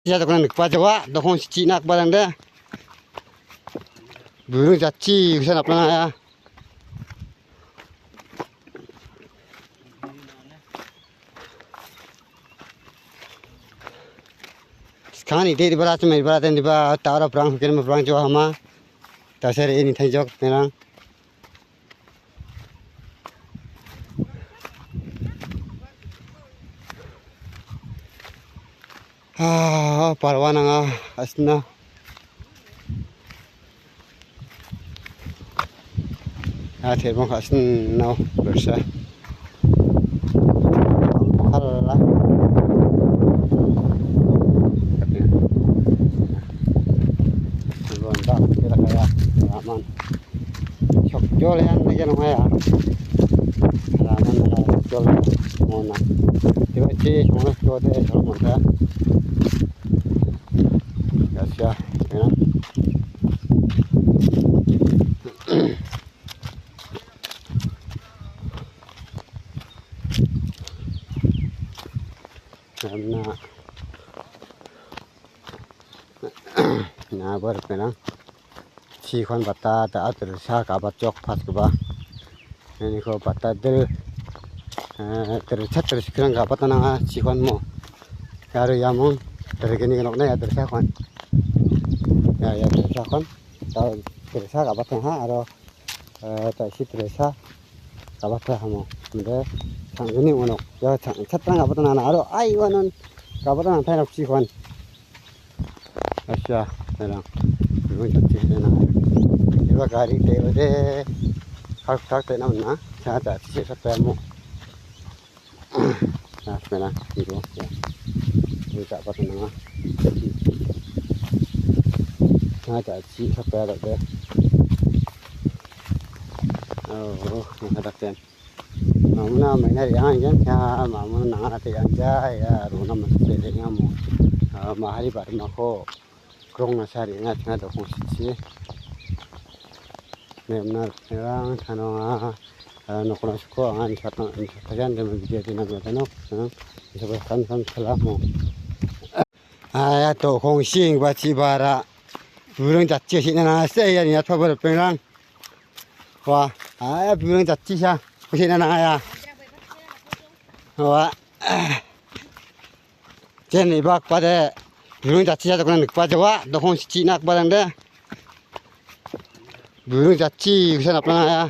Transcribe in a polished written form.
Ya tak nak pajawa, dokon Cina barang dah. Burung caci usan apa ya? Sekarang ini di barat ni barat ni bah tawar perang mungkin perang jauh hama. Tasir ini thajok memang. Parwana nga asna. Terbang asna bersa. Allah. Londa kira kaya aman. Sok jolehan lagi nang ya. Aman lah jol mona. Tiba ci mona jode jol mona. Ya, ya. Nah berpenang si kon bata ta tersa ka bacok pas ke ba ini ko bata del terchat tersekarang ka bata na si kon mo karo yamon tergeni nok na tersa kon ya tersa kon ta tersa ka bata ha aro ta si tersa ka bata ha mo 근데 상근이 오노 야 찻랑 ka bata na aro ai wanon ka bata na thai si kon अच्छा मेरा रोज अच्छे से ना ये गाड़ी दे बजे हक हक ते ना ना चाहता अच्छे से पे मो ना मेरा हीरो ये का पता ना चाहता अच्छे से पे दे ओह ना तक ते मामना मैंने यहाँ ये क्या मामना ना ते अंजा या रोना मत से ले यहाँ मो mahari bar mako krong na sari nga tna do khoschi memna rang thanonga nokona sko an chatna tajan de video dina no so kan salamo aya to khong sing ba chi bara burung jatchi sina se ya ni thobor penang wa aya burung jatchi sa sina na ya wa Jen ibak pada burung caci ada kena pajawa, dokon Cina barang dah. Burung caci usan apa ya?